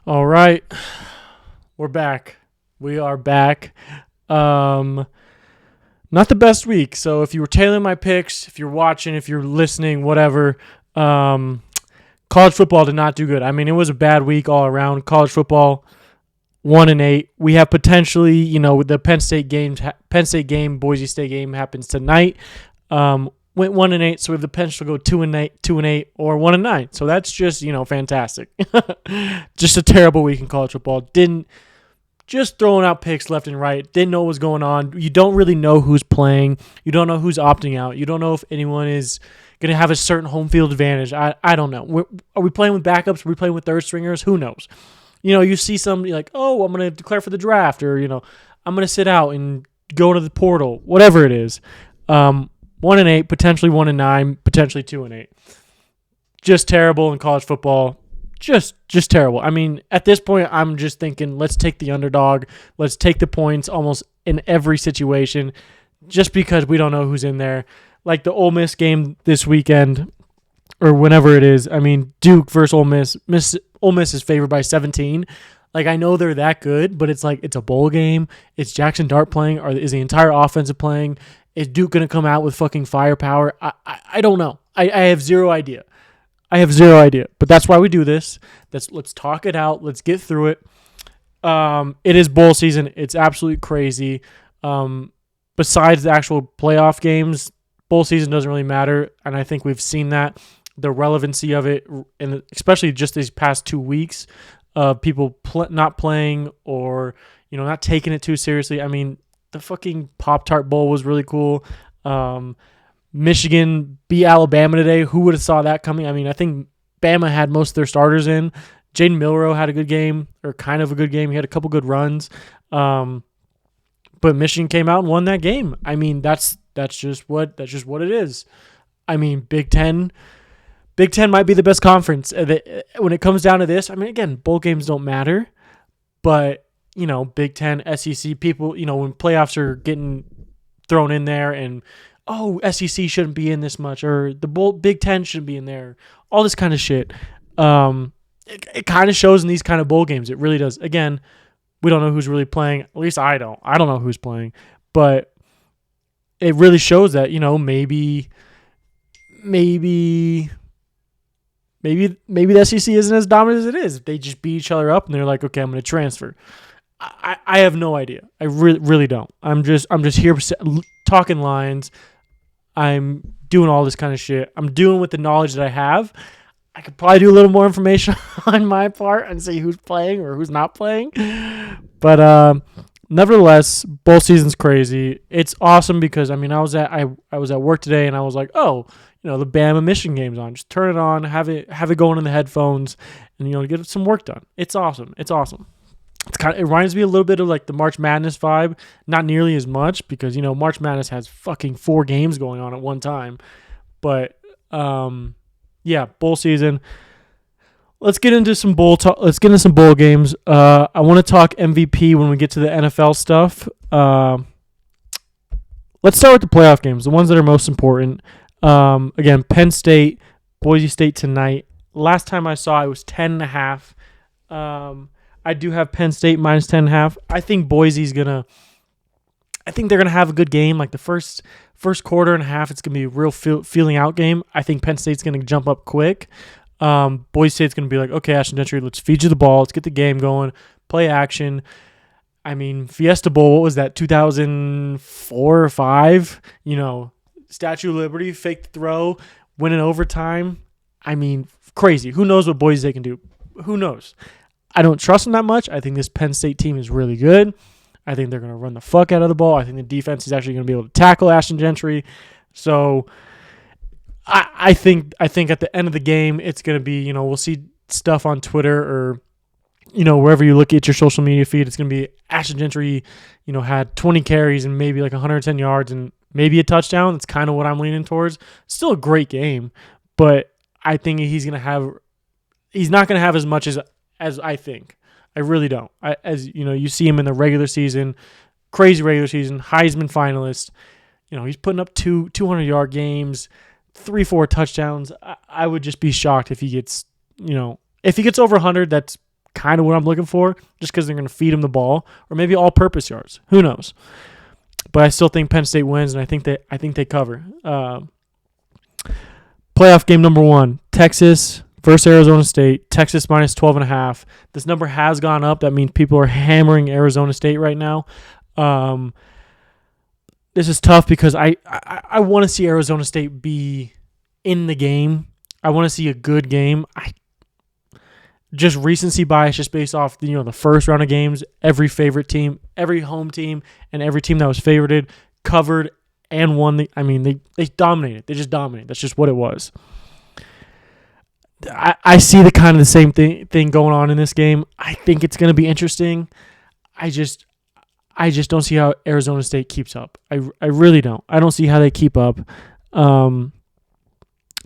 All right, we're back. We are back. Not the best week. So if you were tailing my picks, if you're watching, if you're listening, whatever, college football did not do good. I mean, it was a bad week all around. College football 1-8. We have potentially, with the Penn State game, Boise State game happens tonight. Went 1-8, so we have the potential to go 2-8, or 1-9. So that's just fantastic. Just a terrible week in college football. Just throwing out picks left and right. Didn't know what was going on. You don't really know who's playing. You don't know who's opting out. You don't know if anyone is going to have a certain home field advantage. I don't know. Are we playing with backups? Are we playing with third stringers? Who knows? You see somebody like, oh, I'm going to declare for the draft, or, I'm going to sit out and go to the portal, whatever it is. 1-8, potentially 1-9, potentially 2-8. Just terrible in college football. Just terrible. I mean, at this point, I'm just thinking, let's take the underdog. Let's take the points almost in every situation, just because we don't know who's in there. Like the Ole Miss game this weekend, or whenever it is. I mean, Duke versus Ole Miss. Ole Miss is favored by 17. Like, I know they're that good, but it's like it's a bowl game. It's Jackson Dart playing, or is the entire offensive playing? Is Duke going to come out with fucking firepower? I don't know. I have zero idea. But that's why we do this. Let's talk it out. Let's get through it. It is bowl season. It's absolutely crazy. Besides the actual playoff games, bowl season doesn't really matter, and I think we've seen that. The relevancy of it, and especially just these past 2 weeks of people not playing or not taking it too seriously. I mean, the fucking Pop-Tart Bowl was really cool. Michigan beat Alabama today. Who would have saw that coming? I mean, I think Bama had most of their starters in. Jaden Milroe had a good game, or kind of a good game. He had a couple good runs. But Michigan came out and won that game. I mean, that's just what it is. I mean, Big Ten might be the best conference. When it comes down to this, I mean, again, bowl games don't matter, but Big Ten, SEC people, when playoffs are getting thrown in there, and SEC shouldn't be in this much, or the Big Ten shouldn't be in there, all this kind of shit. It kind of shows in these kind of bowl games. It really does. Again, we don't know who's really playing. At least I don't. I don't know who's playing, but it really shows that maybe the SEC isn't as dominant as it is. They just beat each other up, and they're like, okay, I'm going to transfer. I have no idea. I really don't. I'm just here talking lines. I'm doing all this kind of shit. I'm doing with the knowledge that I have. I could probably do a little more information on my part and see who's playing or who's not playing. But nevertheless, bowl season's crazy. It's awesome because I was at work today, and I was like, the Bama Michigan game's on. Just turn it on, have it going in the headphones, and get some work done. It's awesome. It reminds me a little bit of like the March Madness vibe. Not nearly as much because March Madness has fucking 4 games going on at one time. But yeah, bowl season. Let's get into some bowl talk. Let's get into some bowl games. I want to talk MVP when we get to the NFL stuff. Let's start with the playoff games, the ones that are most important. Again, Penn State, Boise State tonight. Last time I saw it was 10.5. I do have Penn State minus 10.5. I think they're gonna have a good game. Like the first quarter and a half, it's gonna be a real feeling out game. I think Penn State's gonna jump up quick. Boise State's gonna be like, okay, Ashton Gentry, let's feed you the ball, let's get the game going, play action. I mean, Fiesta Bowl, what was that, 2004 or 5? Statue of Liberty, fake the throw, win in overtime. I mean, crazy. Who knows what Boise State can do? Who knows? I don't trust them that much. I think this Penn State team is really good. I think they're going to run the fuck out of the ball. I think the defense is actually going to be able to tackle Ashton Gentry. So I think at the end of the game, it's going to be, we'll see stuff on Twitter or, wherever you look at your social media feed. It's going to be Ashton Gentry, had 20 carries and maybe like 110 yards and maybe a touchdown. That's kind of what I'm leaning towards. Still a great game, but I think he's not going to have as much as I think. I really don't. You see him in the regular season, crazy regular season, Heisman finalist. He's putting up 200-yard games, 3-4 touchdowns. I would just be shocked if he gets, over 100. That's kind of what I'm looking for, just because they're going to feed him the ball, or maybe all-purpose yards. Who knows? But I still think Penn State wins, and I think they cover. Playoff game number 1, Texas versus Arizona State. Texas minus 12.5. This number has gone up. That means people are hammering Arizona State right now. This is tough because I want to see Arizona State be in the game. I want to see a good game. Just recency bias, just based off the first round of games. Every favorite team, every home team, and every team that was favorited covered and won. They dominated. They just dominated. That's just what it was. I see the same thing going on in this game. I think it's going to be interesting. I just don't see how Arizona State keeps up. I really don't. I don't see how they keep up.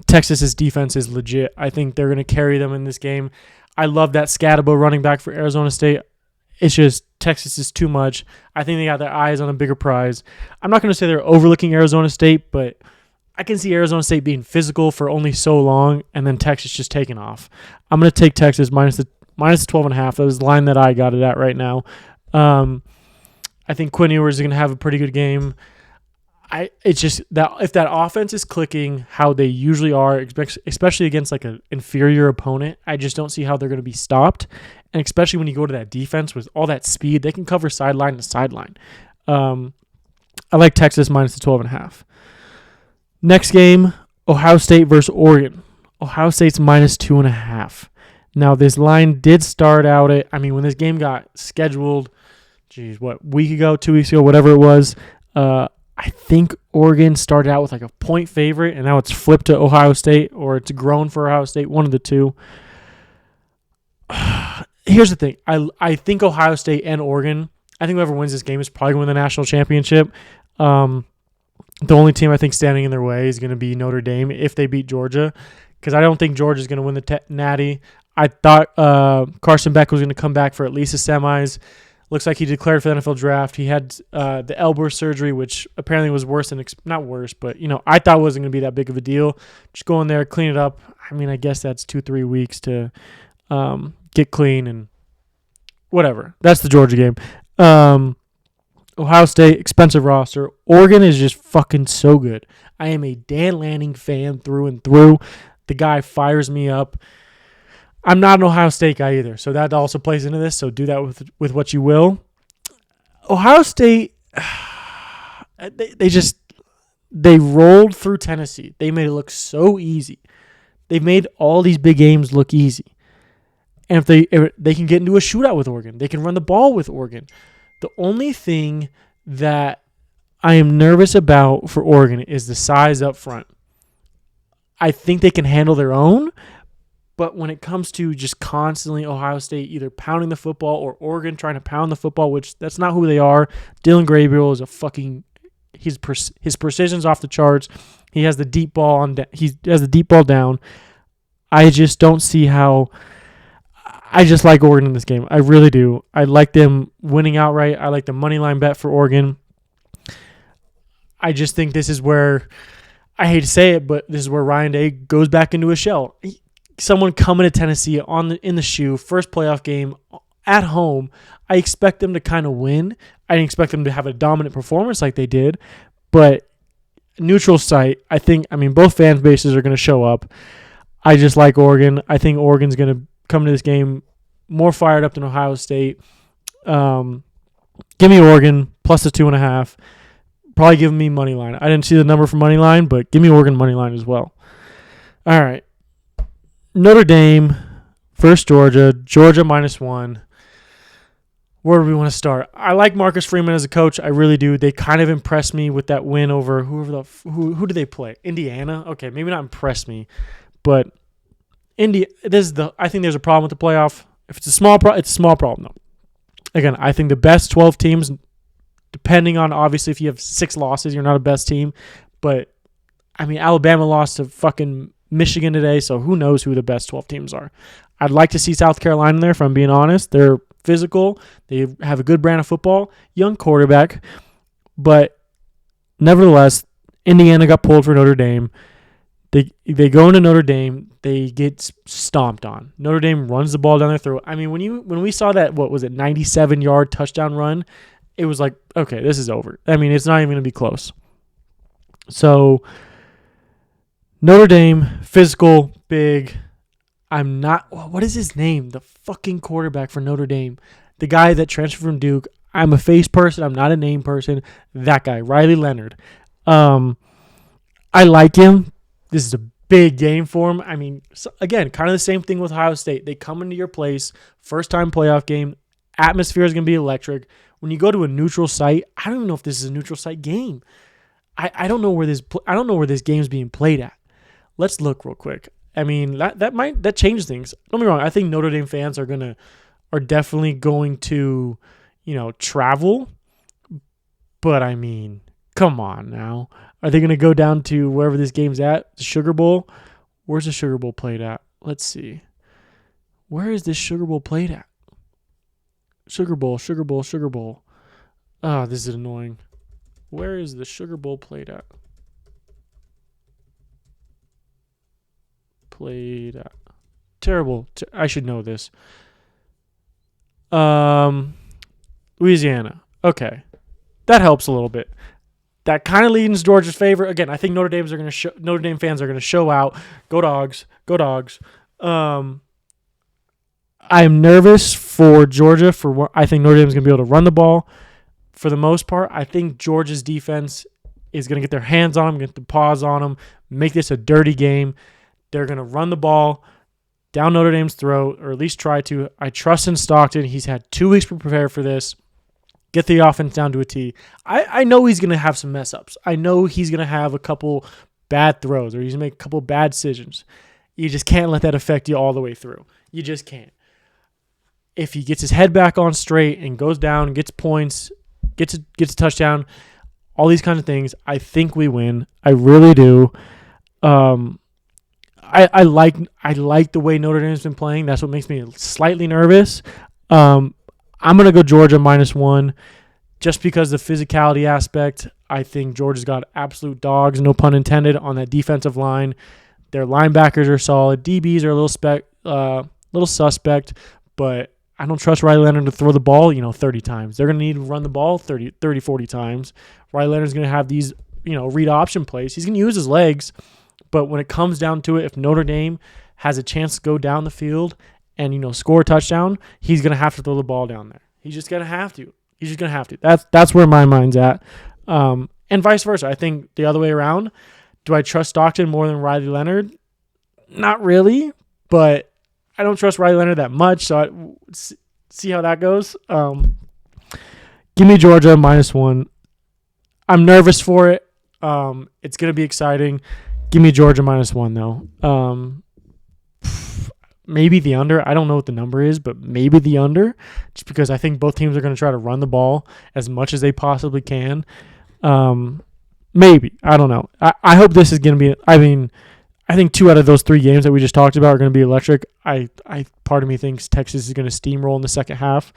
Texas's defense is legit. I think they're going to carry them in this game. I love that Scatabo running back for Arizona State. It's just Texas is too much. I think they got their eyes on a bigger prize. I'm not going to say they're overlooking Arizona State, but I can see Arizona State being physical for only so long and then Texas just taking off. I'm going to take Texas minus the 12.5. That was the line that I got it at right now. I think Quinn Ewers is going to have a pretty good game. It's just that if that offense is clicking how they usually are, especially against like an inferior opponent, I just don't see how they're going to be stopped. And especially when you go to that defense with all that speed, they can cover sideline to sideline. I like Texas minus the 12.5. Next game, Ohio State versus Oregon. Ohio State's minus 2.5. Now, this line did start out when this game got scheduled, week ago, 2 weeks ago, whatever it was, I think Oregon started out with like a point favorite, and now it's flipped to Ohio State, or it's grown for Ohio State, one of the two. Here's the thing. I think Ohio State and Oregon, I think whoever wins this game is probably going to win the national championship. The only team I think standing in their way is going to be Notre Dame if they beat Georgia, because I don't think Georgia's going to win the Natty. I thought Carson Beck was going to come back for at least the semis. Looks like he declared for the NFL draft. He had the elbow surgery, which apparently was worse than not worse, but I thought it wasn't going to be that big of a deal. Just go in there, clean it up. I guess that's 2-3 weeks to get clean and whatever. That's the Georgia game. Ohio State, expensive roster. Oregon is just fucking so good. I am a Dan Lanning fan through and through. The guy fires me up. I'm not an Ohio State guy either, so that also plays into this, so do that with what you will. Ohio State, they rolled through Tennessee. They made it look so easy. They've made all these big games look easy. And if they can get into a shootout with Oregon, they can run the ball with Oregon. The only thing that I am nervous about for Oregon is the size up front. I think they can handle their own, but when it comes to just constantly Ohio State either pounding the football or Oregon trying to pound the football, which that's not who they are. Dylan Gabriel is his precision's off the charts. He has the deep ball down. I just don't see how. I just like Oregon in this game. I really do. I like them winning outright. I like the money line bet for Oregon. I just think this is where, I hate to say it, but this is where Ryan Day goes back into a shell. Someone coming to Tennessee in the shoe, first playoff game at home. I expect them to kind of win. I didn't expect them to have a dominant performance like they did, but neutral site, both fan bases are going to show up. I just like Oregon. I think Oregon's going to come to this game more fired up than Ohio State. Give me Oregon plus the 2.5. Probably give me money line. I didn't see the number for money line, but give me Oregon money line as well. All right. Notre Dame versus Georgia. Georgia -1. Where do we want to start? I like Marcus Freeman as a coach. I really do. They kind of impressed me with that win over who did they play? Indiana? Okay, maybe not impressed me, but I think there's a problem with the playoff. If it's a small problem, it's a small problem. No. Again, I think the best 12 teams, depending on obviously if you have 6 losses, you're not a best team. But Alabama lost to fucking Michigan today, so who knows who the best 12 teams are. I'd like to see South Carolina in there, if I'm being honest. They're physical. They have a good brand of football, young quarterback. But nevertheless, Indiana got pulled for Notre Dame. They go into Notre Dame. They get stomped on. Notre Dame runs the ball down their throat. I mean, when we saw that, what was it, 97-yard touchdown run, it was like, okay, this is over. I mean, it's not even going to be close. So Notre Dame, physical, big. I'm not. What is his name? The fucking quarterback for Notre Dame, the guy that transferred from Duke. I'm a face person. I'm not a name person. That guy, Riley Leonard. I like him. This is a big game for him. I mean, again, kind of the same thing with Ohio State. They come into your place, first-time playoff game. Atmosphere is going to be electric. When you go to a neutral site, I don't even know if this is a neutral site game. I don't know where this game's being played at. Let's look real quick. I mean, that changes things. Don't be wrong. I think Notre Dame fans are definitely going to, travel. But I mean, come on now. Are they going to go down to wherever this game's at? The Sugar Bowl? Where's the Sugar Bowl played at? Let's see. Where is this Sugar Bowl played at? Sugar Bowl. Oh, this is annoying. Where is the Sugar Bowl played at? Terrible. I should know this. Louisiana. Okay. That helps a little bit. That kind of leans Georgia's favor. Again, I think Notre Dame fans are going to show out. Go Dogs. Go Dogs. I'm nervous for Georgia. I think Notre Dame's going to be able to run the ball. For the most part, I think Georgia's defense is going to get their hands on them, get the paws on them, make this a dirty game. They're going to run the ball down Notre Dame's throat, or at least try to. I trust in Stockton. He's had 2 weeks to prepare for this. Get the offense down to a T. I know he's going to have some mess-ups. I know he's going to have a couple bad throws, or he's going to make a couple bad decisions. You just can't let that affect you all the way through. You just can't. If he gets his head back on straight and goes down, gets points, gets a touchdown, all these kinds of things, I think we win. I really do. I like the way Notre Dame's been playing. That's what makes me slightly nervous. I'm going to go Georgia -1 just because of the physicality aspect. I think Georgia's got absolute dogs, no pun intended, on that defensive line. Their linebackers are solid. DBs are a little suspect, but I don't trust Riley Leonard to throw the ball, 30 times. They're going to need to run the ball 30, 40 times. Riley Leonard's going to have these, read option plays. He's going to use his legs, but when it comes down to it, if Notre Dame has a chance to go down the field and, score a touchdown, he's going to have to throw the ball down there. He's just going to have to. That's where my mind's at. And vice versa. I think the other way around. Do I trust Stockton more than Riley Leonard? Not really, but I don't trust Riley Leonard that much, so see how that goes. Give me Georgia -1. I'm nervous for it. It's going to be exciting. Give me Georgia -1, though. Maybe the under. I don't know what the number is, but maybe the under, just because I think both teams are going to try to run the ball as much as they possibly can. Maybe. I don't know. I hope this is going to be – I think 2 out of those 3 games that we just talked about are going to be electric. Part of me thinks Texas is going to steamroll in the second half.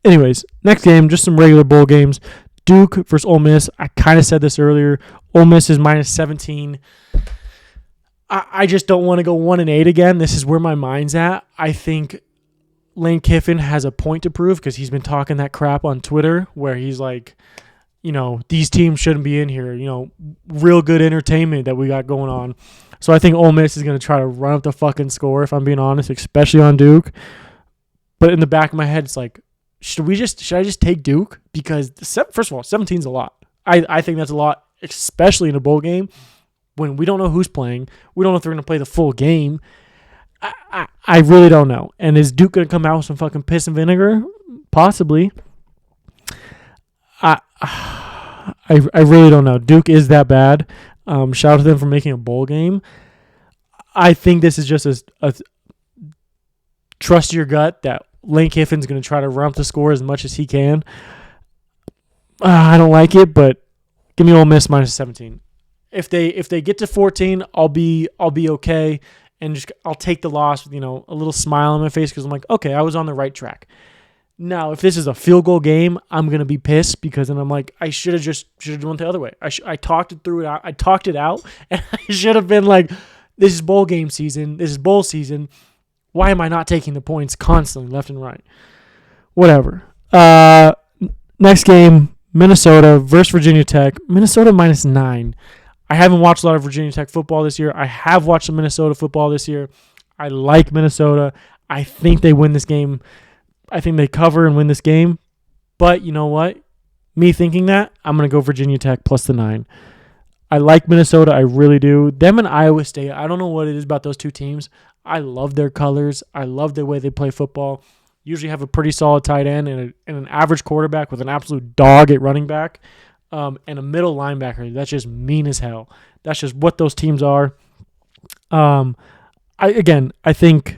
Anyways, next game, just some regular bowl games. Duke versus Ole Miss. I kind of said this earlier. Ole Miss is -17. I just don't want to go 1-8 again. This is where my mind's at. I think Lane Kiffin has a point to prove because he's been talking that crap on Twitter where he's like, these teams shouldn't be in here. Real good entertainment that we got going on. So I think Ole Miss is going to try to run up the fucking score, if I'm being honest, especially on Duke. But in the back of my head, it's like, should I just take Duke? Because, first of all, 17's a lot. I think that's a lot, especially in a bowl game. When we don't know who's playing, we don't know if they're going to play the full game. I really don't know. And is Duke going to come out with some fucking piss and vinegar? Possibly. I really don't know. Duke is that bad. Shout out to them for making a bowl game. I think this is just a trust your gut that Lane Kiffin's going to try to run up the score as much as he can. I don't like it, but give me Ole Miss -17. If they get to 14, I'll be okay, and I'll take the loss with a little smile on my face because I'm like, okay, I was on the right track. Now, if this is a field goal game, I'm gonna be pissed because then I'm like, I should have went the other way. I talked it through it out. I talked it out, and I should have been like, this is bowl game season. This is bowl season. Why am I not taking the points constantly, left and right? Whatever. Next game, Minnesota versus Virginia Tech. Minnesota -9. I haven't watched a lot of Virginia Tech football this year. I have watched some Minnesota football this year. I like Minnesota. I think they win this game. I think they cover and win this game. But you know what? Me thinking that, I'm going to go Virginia Tech plus the 9. I like Minnesota. I really do. Them and Iowa State, I don't know what it is about those two teams. I love their colors. I love the way they play football. Usually have a pretty solid tight end and an average quarterback with an absolute dog at running back and a middle linebacker. That's just mean as hell. That's just what those teams are. I think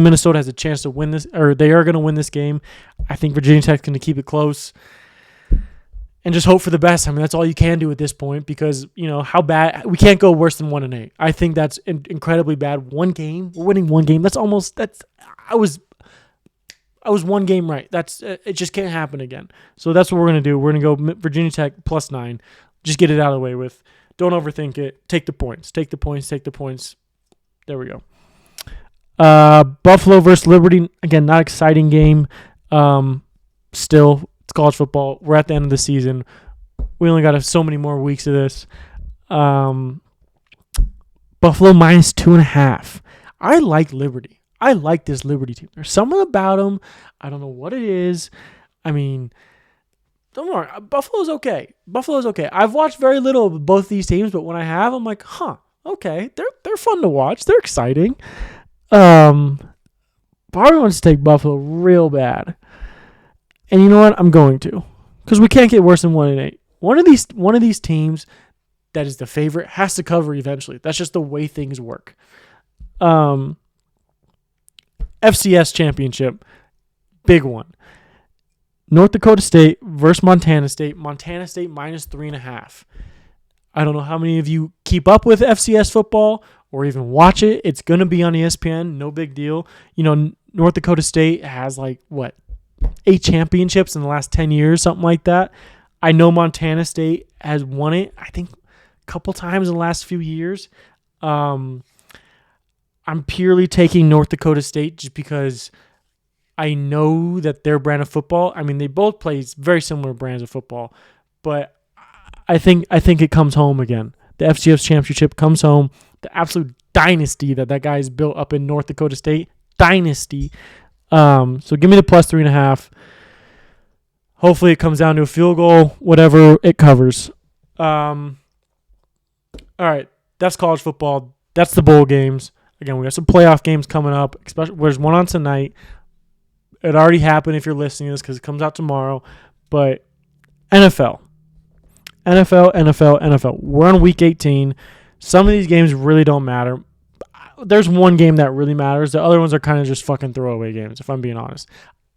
Minnesota has a chance to win this, or they are going to win this game. I think Virginia Tech's going to keep it close and just hope for the best. I mean, that's all you can do at this point because, how bad – we can't go worse than 1-8. I think that's incredibly bad. One game, we're winning one game. I was one game right. It just can't happen again. So that's what we're going to do. We're going to go Virginia Tech plus 9. Just get it out of the way with. Don't overthink it. Take the points. Take the points. There we go. Buffalo versus Liberty. Again, not exciting game. Still, it's college football. We're at the end of the season. We only got so many more weeks of this. Buffalo -2.5. I like Liberty. I like this Liberty team. There's something about them. I don't know what it is. I mean, don't worry. Buffalo's okay. I've watched very little of both these teams, but when I have, I'm like, okay. They're fun to watch. They're exciting. Bobby wants to take Buffalo real bad. And you know what? I'm going to. Because we can't get worse than 1-8. One of these teams that is the favorite has to cover eventually. That's just the way things work. FCS championship. Big one. North Dakota State versus Montana State. Montana State -3.5. I don't know how many of you keep up with FCS football or even watch it. It's going to be on ESPN. No big deal. North Dakota State has 8 championships in the last 10 years, something like that. I know Montana State has won it, I think, a couple times in the last few years. I'm purely taking North Dakota State just because I know that their brand of football, I mean, they both play very similar brands of football, but I think it comes home again. The FCS championship comes home. The absolute dynasty that guy's built up in North Dakota State. Dynasty. So give me the plus 3.5. Hopefully it comes down to a field goal. Whatever, it covers. All right. That's college football. That's the bowl games. Again, we got some playoff games coming up. Especially, there's one on tonight. It already happened if you're listening to this because it comes out tomorrow. But NFL. We're on week 18. Some of these games really don't matter. There's one game that really matters. The other ones are kind of just fucking throwaway games, if I'm being honest.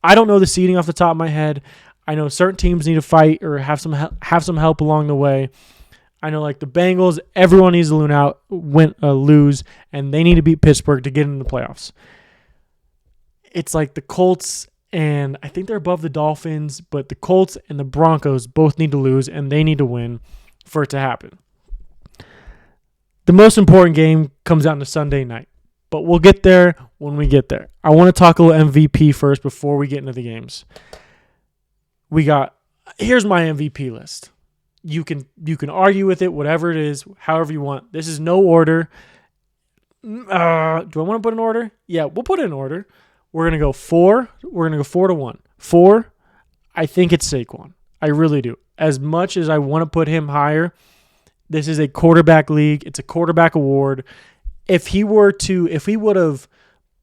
I don't know the seeding off the top of my head. I know certain teams need to fight or have some help along the way. I know the Bengals, everyone needs to lose, and they need to beat Pittsburgh to get into the playoffs. It's like the Colts, and I think they're above the Dolphins, but the Colts and the Broncos both need to lose, and they need to win for it to happen. The most important game comes out on a Sunday night, but we'll get there when we get there. I want to talk a little MVP first before we get into the games. Here's my MVP list. You can argue with it, whatever it is, however you want. This is no order. Do I want to put an order? Yeah, we'll put it in order. We're going to go 4. We're going to go 4-1. 4, I think it's Saquon. I really do. As much as I want to put him higher, this is a quarterback league. It's a quarterback award. If he would have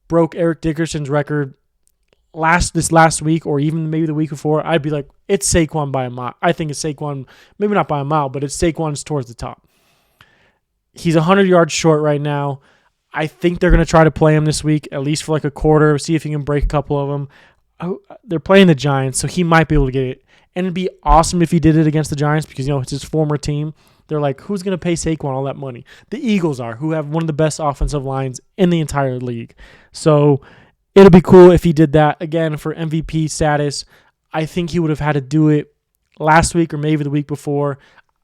broke Eric Dickerson's record this last week or even maybe the week before, I'd be like, it's Saquon by a mile. I think it's Saquon, maybe not by a mile, but it's Saquon's towards the top. He's 100 yards short right now. I think they're going to try to play him this week, at least for a quarter, see if he can break a couple of them. They're playing the Giants, so he might be able to get it. And it'd be awesome if he did it against the Giants because, it's his former team. They're like, who's going to pay Saquon all that money? The Eagles are, who have one of the best offensive lines in the entire league. So It'll be cool if he did that again for MVP status. I think he would have had to do it last week or maybe the week before.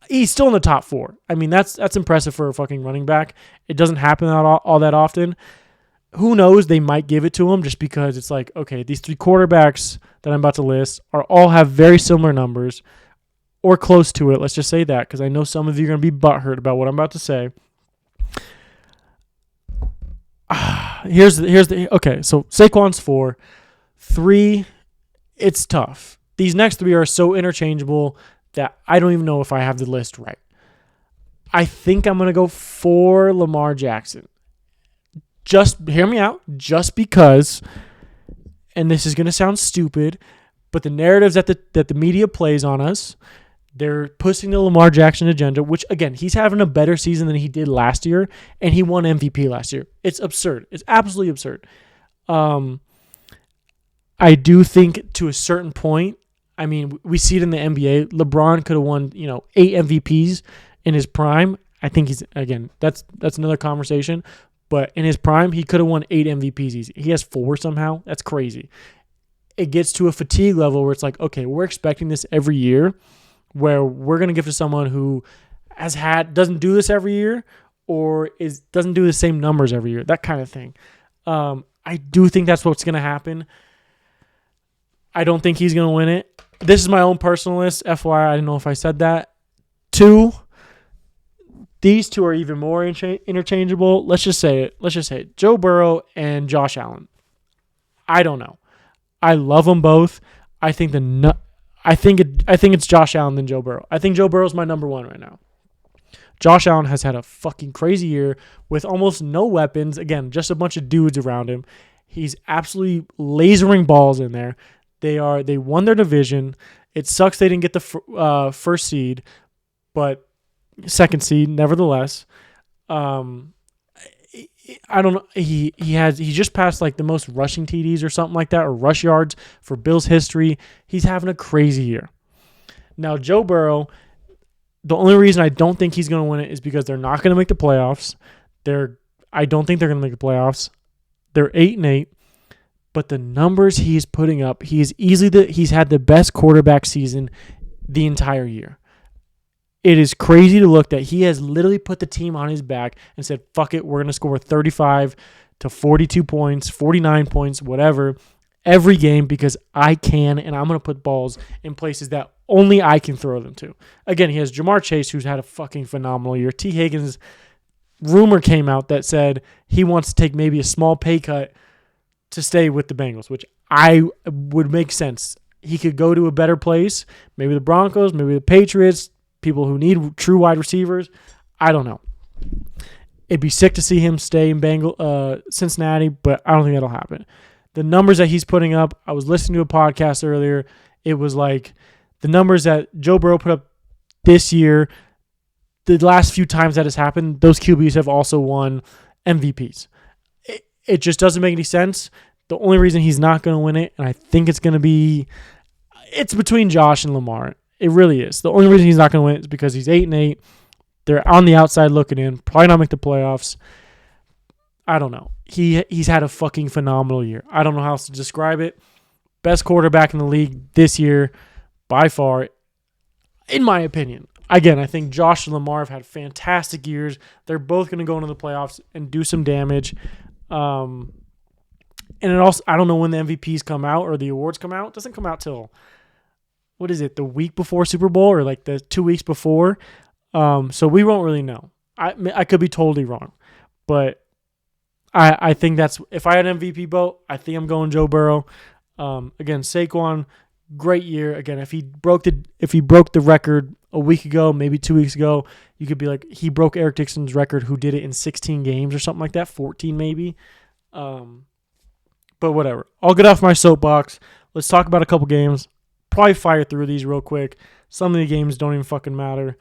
He's still in the top 4. I mean, that's impressive for a fucking running back. It doesn't happen all that often. Who knows? They might give it to him just because it's like, okay, these 3 quarterbacks that I'm about to list all have very similar numbers or close to it. Let's just say that because I know some of you are going to be butthurt about what I'm about to say. Here's the okay. So Saquon's 4, 3. It's tough. These next 3 are so interchangeable that I don't even know if I have the list right. I think I'm gonna go for Lamar Jackson. Just hear me out. Just because, and this is gonna sound stupid, but the narratives that the media plays on us, they're pushing the Lamar Jackson agenda, which, again, he's having a better season than he did last year, and he won MVP last year. It's absurd. It's absolutely absurd. I do think to a certain point, I mean, we see it in the NBA. LeBron could have won, 8 MVPs in his prime. I think he's, again, that's another conversation. But in his prime, he could have won 8 MVPs easy. He has 4 somehow. That's crazy. It gets to a fatigue level where it's like, okay, we're expecting this every year, where we're going to give to someone who doesn't do this every year or doesn't do the same numbers every year, that kind of thing. I do think that's what's going to happen. I don't think he's going to win it. This is my own personal list. FYI, I don't know if I said that. 2, these 2 are even more interchangeable. Let's just say it. Joe Burrow and Josh Allen. I don't know. I love them both. I think it's Josh Allen than Joe Burrow. I think Joe Burrow's my number 1 right now. Josh Allen has had a fucking crazy year with almost no weapons. Again, just a bunch of dudes around him. He's absolutely lasering balls in there. They won their division. It sucks they didn't get the first seed, but second seed nevertheless. I don't know. He just passed like the most rushing TDs or something like that, or rush yards for Bills history. He's having a crazy year. Now Joe Burrow, the only reason I don't think he's going to win it is because they're not going to make the playoffs. I don't think they're going to make the playoffs. They're 8-8, but the numbers he's putting up, he's had the best quarterback season the entire year. It is crazy to look that he has literally put the team on his back and said, fuck it, we're going to score 35 to 42 points, 49 points, whatever, every game because I can, and I'm going to put balls in places that only I can throw them to. Again, he has Jamar Chase, who's had a fucking phenomenal year. T. Higgins, rumor came out that said he wants to take maybe a small pay cut to stay with the Bengals, which I would make sense. He could go to a better place, maybe the Broncos, maybe the Patriots, people who need true wide receivers. I don't know. It'd be sick to see him stay in Cincinnati, but I don't think that'll happen. The numbers that he's putting up, I was listening to a podcast earlier. It was like the numbers that Joe Burrow put up this year, the last few times that has happened, those QBs have also won MVPs. It just doesn't make any sense. The only reason he's not going to win it, and I think it's between Josh and Lamar. It really is. The only reason he's not going to win it is because he's 8-8. They're on the outside looking in. Probably not make the playoffs. I don't know. He's had a fucking phenomenal year. I don't know how else to describe it. Best quarterback in the league this year, by far, in my opinion. Again, I think Josh and Lamar have had fantastic years. They're both going to go into the playoffs and do some damage. And it also, I don't know when the MVPs come out or the awards come out. It doesn't come out till, what is it, the week before Super Bowl or like the 2 weeks before? So we won't really know. I could be totally wrong. But I think that's, if I had an MVP vote, I think I'm going Joe Burrow. Again, Saquon, great year. Again, if he broke the record a week ago, maybe 2 weeks ago, you could be like, he broke Eric Dixon's record, who did it in 16 games or something like that, 14 maybe. But whatever. I'll get off my soapbox. Let's talk about a couple games. Probably fire through these real quick. Some of the games don't even fucking matter.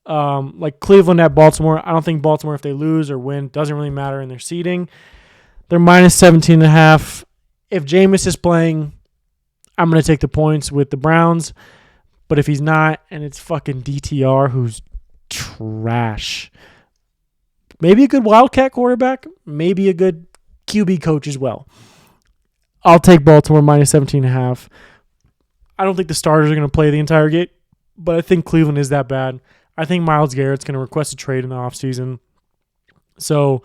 Like Cleveland at Baltimore. I don't think Baltimore, if they lose or win, doesn't really matter in their seeding. They're minus 17.5. If Jameis is playing, I'm going to take the points with the Browns. But if he's not, and it's fucking DTR, who's trash. Maybe a good Wildcat quarterback. Maybe a good QB coach as well. I'll take Baltimore minus 17.5. I don't think the starters are going to play the entire game, but I think Cleveland is that bad. I think Myles Garrett's going to request a trade in the offseason. So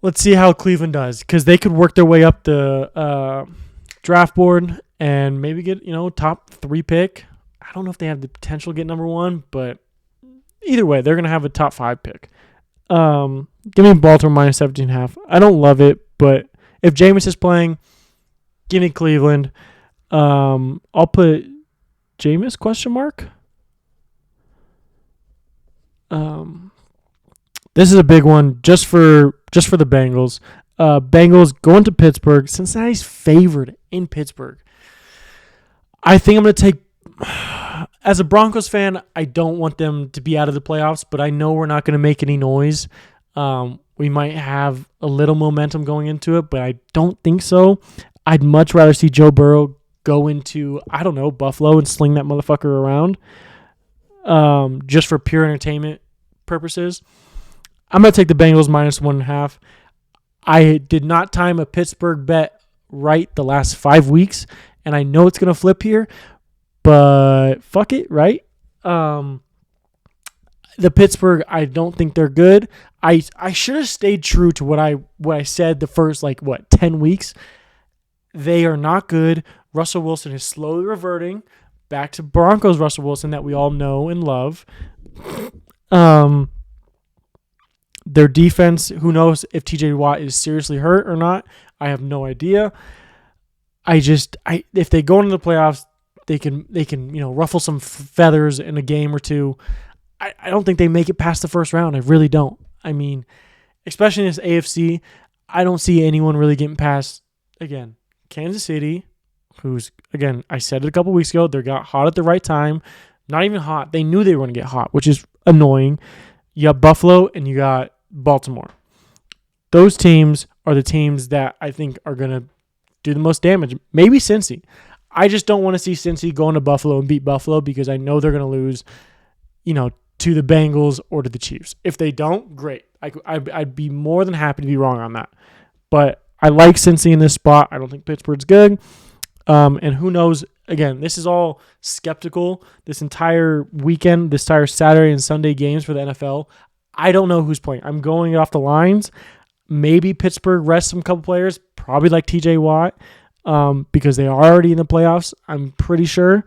let's see how Cleveland does, because they could work their way up the draft board and maybe get, top 3 pick. I don't know if they have the potential to get number 1, but either way, they're going to have a top 5 pick. Give me Baltimore minus 17.5. I don't love it, but if Jameis is playing, give me Cleveland. I'll put Jameis question mark. This is a big one just for the Bengals. Bengals going to Pittsburgh. Cincinnati's favored in Pittsburgh. I think I'm going to take. As a Broncos fan, I don't want them to be out of the playoffs, but I know we're not going to make any noise. We might have a little momentum going into it, but I don't think so. I'd much rather see Joe Burrow go into, Buffalo and sling that motherfucker around just for pure entertainment purposes. I'm going to take the Bengals minus 1.5. I did not time a Pittsburgh bet right the last 5 weeks, and I know it's going to flip here, but fuck it, right? The Pittsburgh, I don't think they're good. I should have stayed true to what I said the first 10 weeks. They are not good. Russell Wilson is slowly reverting back to Broncos Russell Wilson that we all know and love. Their defense, who knows if TJ Watt is seriously hurt or not? I have no idea. If they go into the playoffs, they can ruffle some feathers in a game or two. I don't think they make it past the first round. I really don't. I mean, especially in this AFC, I don't see anyone really getting past, again, Kansas City, who's, again, I said it a couple weeks ago, they got hot at the right time. Not even hot. They knew they were going to get hot, which is annoying. You got Buffalo and you got Baltimore. Those teams are the teams that I think are going to do the most damage. Maybe Cincy. I just don't want to see Cincy go into Buffalo and beat Buffalo because I know they're going to lose, to the Bengals or to the Chiefs. If they don't, great. I'd be more than happy to be wrong on that. But I like Cincy in this spot. I don't think Pittsburgh's good. And who knows? Again, this is all skeptical. This entire weekend, this entire Saturday and Sunday games for the NFL, I don't know who's playing. I'm going off the lines. Maybe Pittsburgh rests some couple players, probably like TJ Watt, because they are already in the playoffs. I'm pretty sure,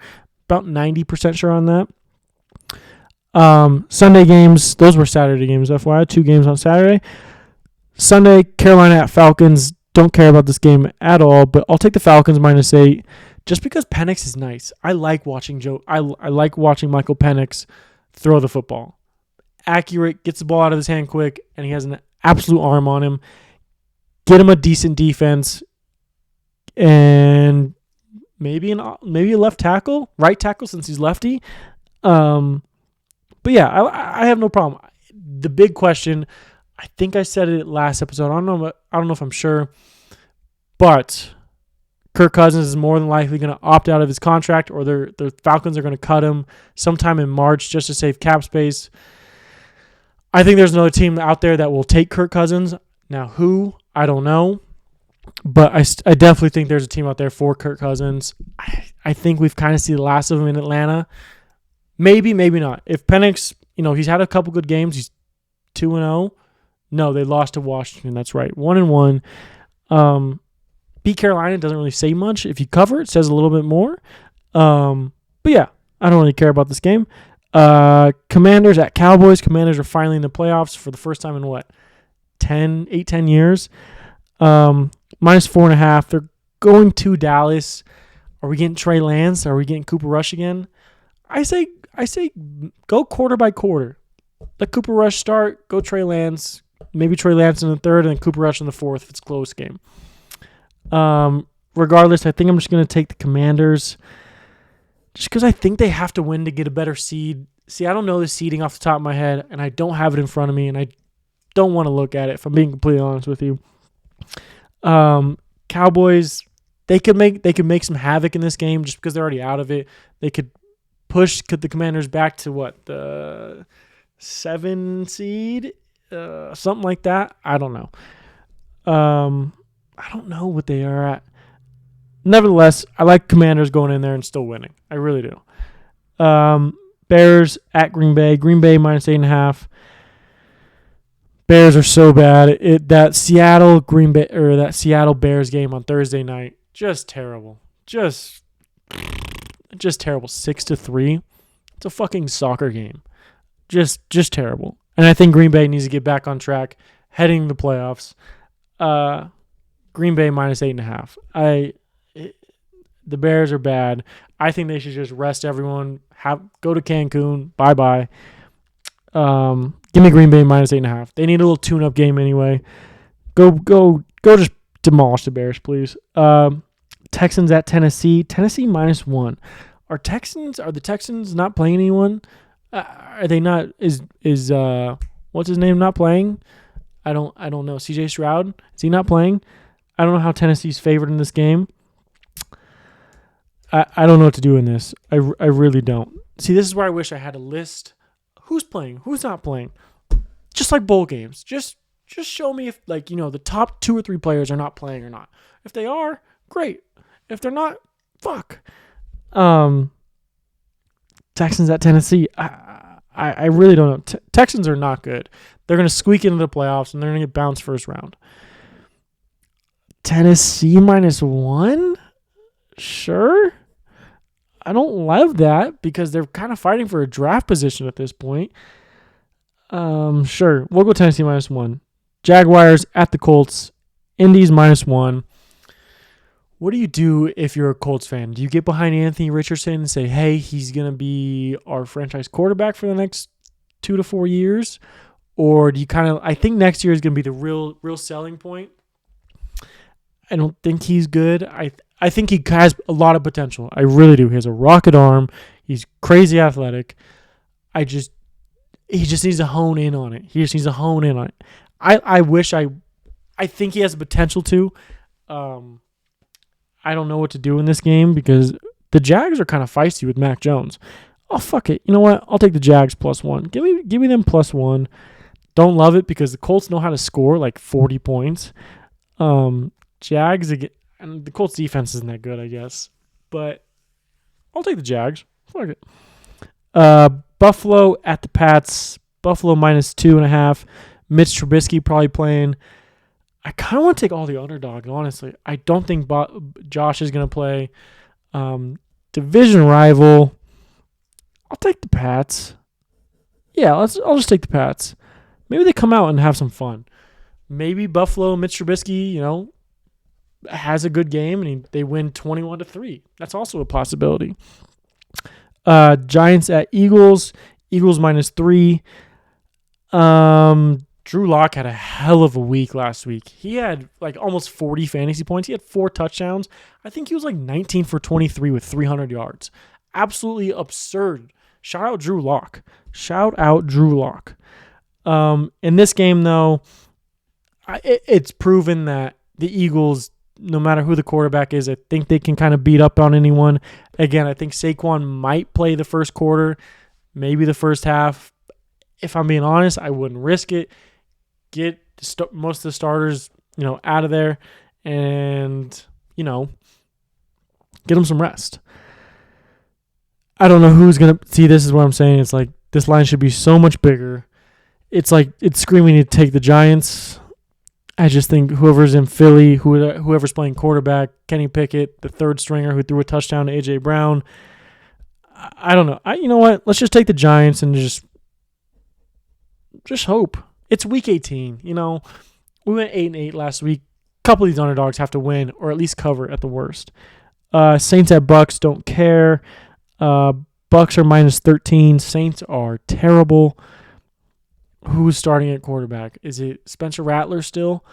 about 90% sure on that. Sunday games, those were Saturday games, FYI. 2 games on Saturday. Sunday, Carolina at Falcons. Don't care about this game at all, but I'll take the Falcons minus 8 just because Penix is nice. I like watching I like watching Michael Penix throw the football. Accurate, gets the ball out of his hand quick, and he has an absolute arm on him. Get him a decent defense, and maybe a left tackle, right tackle since he's lefty. But yeah, I have no problem. The big question, I think I said it last episode. I don't know if I'm sure, but Kirk Cousins is more than likely going to opt out of his contract, or the Falcons are going to cut him sometime in March just to save cap space. I think there's another team out there that will take Kirk Cousins. Now, who? I don't know. But I definitely think there's a team out there for Kirk Cousins. I think we've kind of seen the last of him in Atlanta. Maybe, maybe not. If Penix, he's had a couple good games. He's 2-0. No, they lost to Washington. That's right. 1-1. Beat Carolina doesn't really say much. If you cover, it says a little bit more. But yeah, I don't really care about this game. Commanders at Cowboys. Commanders are finally in the playoffs for the first time in 10 years. Minus 4.5. They're going to Dallas. Are we getting Trey Lance? Are we getting Cooper Rush again? I say go quarter by quarter. Let Cooper Rush start. Go Trey Lance. Maybe Trey Lance in the third and then Cooper Rush in the fourth if it's a close game. Regardless, I think I'm just going to take the Commanders just because I think they have to win to get a better seed. See, I don't know the seeding off the top of my head, and I don't have it in front of me, and I don't want to look at it if I'm being completely honest with you. Cowboys, they could make some havoc in this game just because they're already out of it. They could push the Commanders back to the 7 seed, something like that. I don't know. I don't know what they are at. nevertheless, I like Commanders going in there and still winning. I really do. Bears at Green Bay. Green Bay minus 8.5. Bears are so bad. That Seattle Bears game on Thursday night, just terrible. Just terrible. 6-3. It's a fucking soccer game. Just terrible. And I think Green Bay needs to get back on track, heading the playoffs. Green Bay minus 8.5. The Bears are bad. I think they should just rest everyone. Go to Cancun. Bye. Give me Green Bay minus 8.5. They need a little tune-up game anyway. Go just demolish the Bears, please. Texans at Tennessee. Tennessee minus 1. Are the Texans not playing anyone? Are they not? Is what's his name not playing? I don't know. CJ Stroud, is he not playing? I don't know how Tennessee's favored in this game. I don't know what to do in this. I really don't. See, this is where I wish I had a list. Who's playing? Who's not playing? Just like bowl games. Just show me if, the top 2 or 3 players are not playing or not. If they are, great. If they're not, fuck. Texans at Tennessee. I really don't know. Texans are not good. They're going to squeak into the playoffs, and they're going to get bounced first round. Tennessee minus 1? Sure. I don't love that because they're kind of fighting for a draft position at this point. Sure. We'll go Tennessee minus 1. Jaguars at the Colts. Indies minus 1. What do you do if you're a Colts fan? Do you get behind Anthony Richardson and say, hey, he's going to be our franchise quarterback for the next 2 to 4 years? Or do you I think next year is going to be the real selling point. I don't think he's good. I think he has a lot of potential. I really do. He has a rocket arm. He's crazy athletic. He just needs to hone in on it. I think he has the potential to. I don't know what to do in this game because the Jags are kind of feisty with Mac Jones. Oh, fuck it. You know what? I'll take the Jags plus 1. Give me them plus 1. Don't love it because the Colts know how to score like 40 points. Jags again, and the Colts defense isn't that good, I guess. But I'll take the Jags. Fuck it. Buffalo at the Pats. Buffalo minus 2.5. Mitch Trubisky probably playing. I kind of want to take all the underdog, honestly. I don't think Josh is going to play. Division rival. I'll take the Pats. Yeah, I'll just take the Pats. Maybe they come out and have some fun. Maybe Buffalo, Mitch Trubisky, has a good game and they win 21-3. That's also a possibility. Giants at Eagles. Eagles minus 3. Drew Lock had a hell of a week last week. He had almost 40 fantasy points. He had 4 touchdowns. I think he was 19 for 23 with 300 yards. Absolutely absurd. Shout out Drew Lock. In this game, though, it's proven that the Eagles, no matter who the quarterback is, I think they can kind of beat up on anyone. Again, I think Saquon might play the first quarter, maybe the first half. If I'm being honest, I wouldn't risk it. Get most of the starters, out of there and, get them some rest. I don't know who's going to see. This is what I'm saying. It's this line should be so much bigger. It's screaming to take the Giants. I just think whoever's in Philly, whoever's playing quarterback, Kenny Pickett, the third stringer who threw a touchdown to A.J. Brown. I don't know. You know what? Let's just take the Giants and just hope. It's week 18. We went 8-8 last week. A couple of these underdogs have to win or at least cover at the worst. Saints at Bucks, don't care. Bucks are minus 13. Saints are terrible. Who's starting at quarterback? Is it Spencer Rattler still?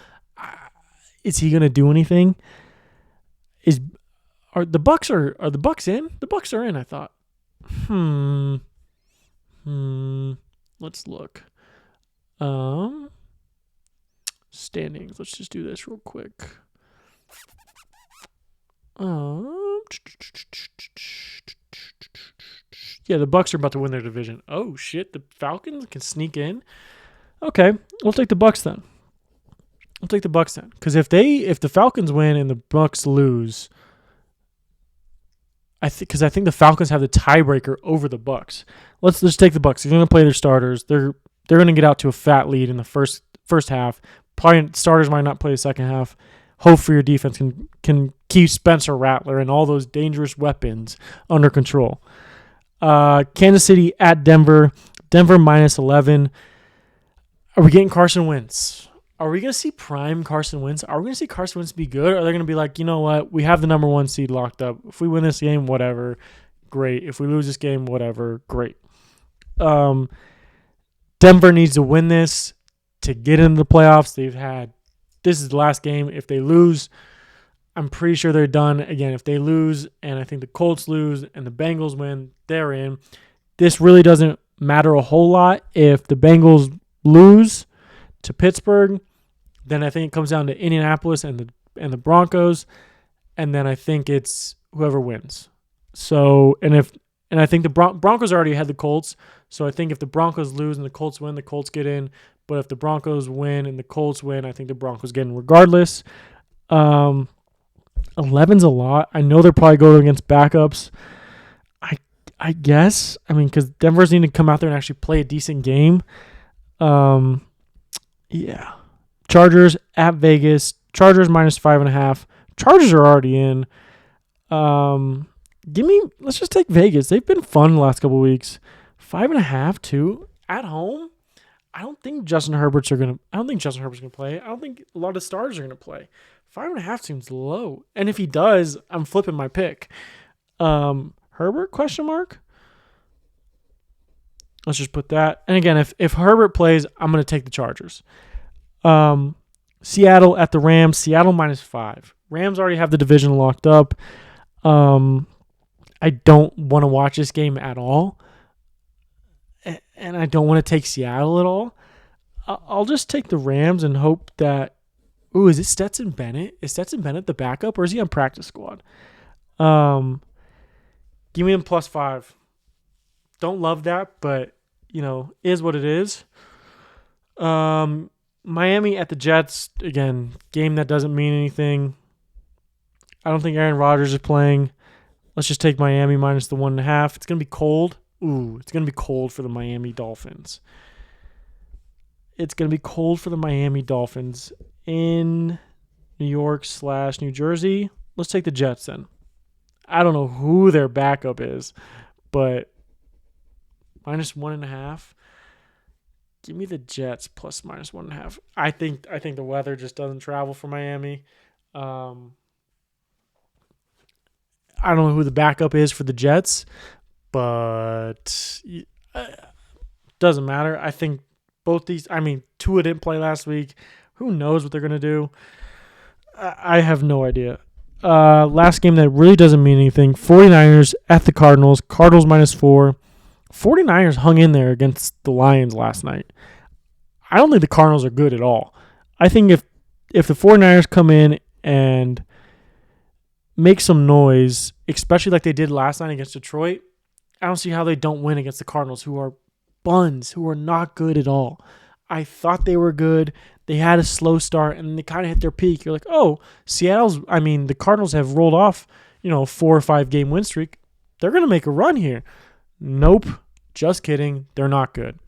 Is he going to do anything? Are the Bucks in? The Bucks are in, I thought. Let's look. Standings. Let's just do this real quick. Yeah, the Bucks are about to win their division. Oh shit, the Falcons can sneak in. Okay, we'll take the Bucks then. Because if the Falcons win and the Bucks lose, because I think the Falcons have the tiebreaker over the Bucs. Let's just take the Bucs. They're going to play their starters. They're going to get out to a fat lead in the first half. Probably starters might not play the second half. Hope for your defense can keep Spencer Rattler and all those dangerous weapons under control. Kansas City at Denver. Denver minus 11. Are we getting Carson Wentz? Are we going to see prime Carson Wentz? Are we going to see Carson Wentz be good? Or are they going to be like, you know what? We have the number 1 seed locked up. If we win this game, whatever. Great. If we lose this game, whatever. Great. Denver needs to win this to get into the playoffs. This is the last game. If they lose, I'm pretty sure they're done. Again, if they lose, and I think the Colts lose and the Bengals win, they're in. This really doesn't matter a whole lot. If the Bengals lose to Pittsburgh, then I think it comes down to Indianapolis and the Broncos, and then I think it's whoever wins. So, and I think the Broncos already had the Colts, so I think if the Broncos lose and the Colts win, the Colts get in. But if the Broncos win and the Colts win, I think the Broncos get in regardless. 11's a lot. I know they're probably going against backups. I guess. I mean, because Denver's need to come out there and actually play a decent game. Yeah. Chargers at Vegas. Chargers minus 5.5. Chargers are already in. Let's just take Vegas. They've been fun the last couple of weeks. 5.5 too at home. I don't think Justin Herbert's gonna play. I don't think a lot of stars are gonna play. 5.5 seems low. And if he does, I'm flipping my pick. Herbert? Question mark. Let's just put that. And again, if Herbert plays, I'm gonna take the Chargers. Seattle at the Rams. Seattle minus 5. Rams already have the division locked up. I don't want to watch this game at all. And I don't want to take Seattle at all. I'll just take the Rams and hope that... Ooh, is it Stetson Bennett? Is Stetson Bennett the backup, or is he on practice squad? Give me him plus 5. Don't love that, but, is what it is. Miami at the Jets. Again, game that doesn't mean anything. I don't think Aaron Rodgers is playing. Let's just take Miami minus the 1.5. It's going to be cold. Ooh, it's going to be cold for the Miami Dolphins. It's going to be cold for the Miami Dolphins in New York / New Jersey. Let's take the Jets then. I don't know who their backup is, but minus 1.5. Give me the Jets plus minus 1.5. I think the weather just doesn't travel for Miami. I don't know who the backup is for the Jets, but doesn't matter. I think both these. I mean, Tua didn't play last week. Who knows what they're gonna do? I have no idea. Last game that really doesn't mean anything. 49ers at the Cardinals. Cardinals minus 4. 49ers hung in there against the Lions last night. I don't think the Cardinals are good at all. I think if the 49ers come in and make some noise, especially like they did last night against Detroit, I don't see how they don't win against the Cardinals, who are buns, who are not good at all. I thought they were good. They had a slow start, and they kind of hit their peak. You're like, oh, the Cardinals have rolled off, 4 or 5 game win streak. They're going to make a run here. Nope. Just kidding. They're not good.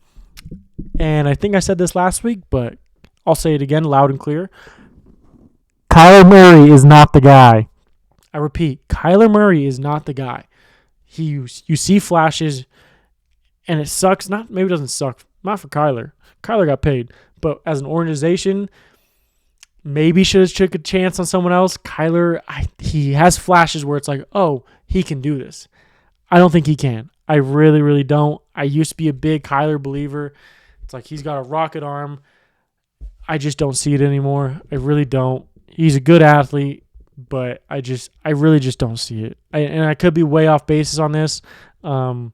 And I think I said this last week, but I'll say it again loud and clear. Kyler Murray is not the guy. I repeat, Kyler Murray is not the guy. You see flashes, and it sucks. Maybe it doesn't suck. Not for Kyler. Kyler got paid. But as an organization, maybe should have took a chance on someone else. Kyler, he has flashes where it's like, oh, he can do this. I don't think he can. I really, really don't. I used to be a big Kyler believer. It's like he's got a rocket arm. I just don't see it anymore. I really don't. He's a good athlete, but I really just don't see it. And I could be way off basis on this, but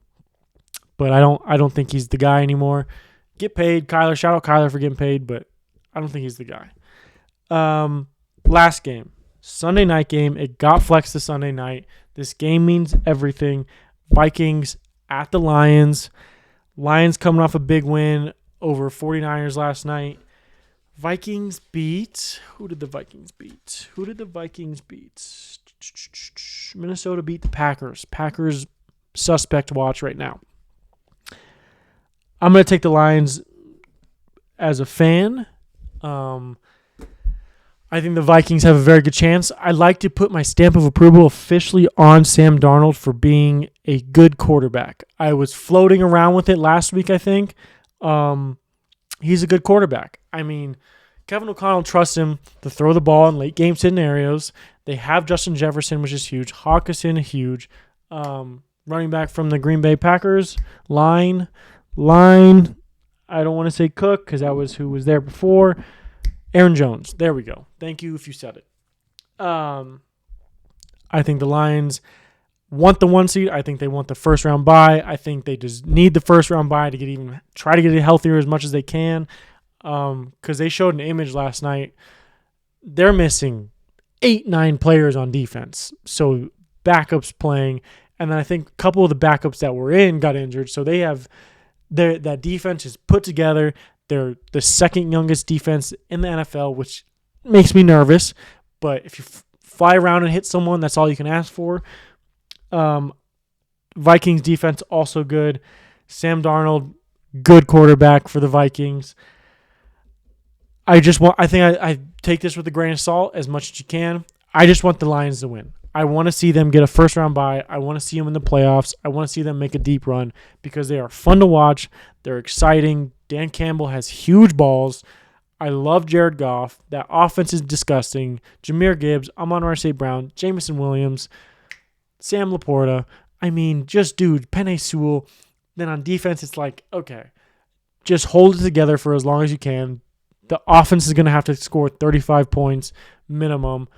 I don't think he's the guy anymore. Get paid, Kyler. Shout out Kyler for getting paid, but I don't think he's the guy. Last game, Sunday night game. It got flexed to Sunday night. This game means everything. Vikings at the Lions. Lions coming off a big win over 49ers last night. Vikings beat. Who did the Vikings beat? Minnesota beat the Packers. Packers suspect watch right now. I'm going to take the Lions as a fan. I think the Vikings have a very good chance. I'd like to put my stamp of approval officially on Sam Darnold for being a good quarterback. I was floating around with it last week, I think. He's a good quarterback. I mean, Kevin O'Connell trusts him to throw the ball in late game scenarios. They have Justin Jefferson, which is huge. Hawkinson, huge. Running back from the Green Bay Packers. Line. I don't want to say Cook because that was who was there before. Aaron Jones. There we go. Thank you if you said it. I think the Lions want the 1 seed. I think they want the first round bye. I think they just need the first round bye to try to get it healthier as much as they can. Because they showed an image last night. They're missing 8-9 players on defense. So backups playing. And then I think a couple of the backups that were in got injured. So they have that defense is put together. They're the second youngest defense in the NFL, which makes me nervous. But if you fly around and hit someone, that's all you can ask for. Vikings defense also good. Sam Darnold, good quarterback for the Vikings. I take this with a grain of salt as much as you can. I just want the Lions to win. I want to see them get a first round bye. I want to see them in the playoffs. I want to see them make a deep run because they are fun to watch. They're exciting. Dan Campbell has huge balls. I love Jared Goff. That offense is disgusting. Jahmyr Gibbs, Amon-Ra St. Brown, Jameson Williams, Sam Laporta. I mean, just dude, Penei Sewell. Then on defense, it's like, okay, just hold it together for as long as you can. The offense is going to have to score 35 points minimum.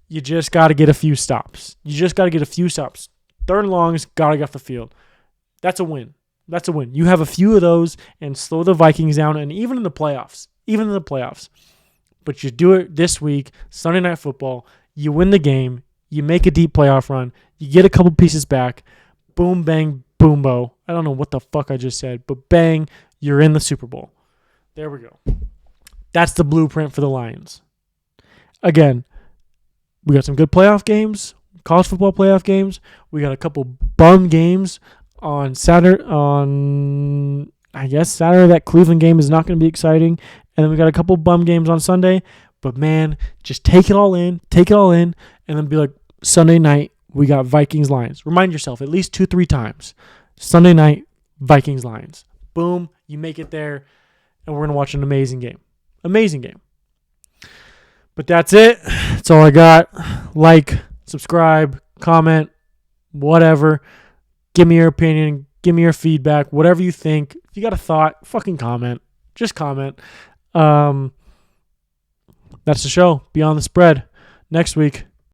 You just got to get a few stops. Third and longs, got to get off the field. That's a win. You have a few of those and slow the Vikings down, and even in the playoffs. But you do it this week, Sunday Night Football. You win the game. You make a deep playoff run. You get a couple pieces back. Boom, bang, boombo. I don't know what the fuck I just said, but bang, you're in the Super Bowl. There we go. That's the blueprint for the Lions. Again, we got some good playoff games, college football playoff games. We got a couple bum games on Saturday. Saturday, that Cleveland game is not going to be exciting. And then we got a couple bum games on Sunday. But, man, just take it all in, and then be like, Sunday night, we got Vikings-Lions. Remind yourself at least 2-3 times. Sunday night, Vikings-Lions. Boom, you make it there, and we're going to watch an amazing game. But that's it. That's all I got. Like, subscribe, comment, whatever. Give me your opinion. Give me your feedback. Whatever you think. If you got a thought, fucking comment. Just comment. That's the show. Beyond the Spread. Next week.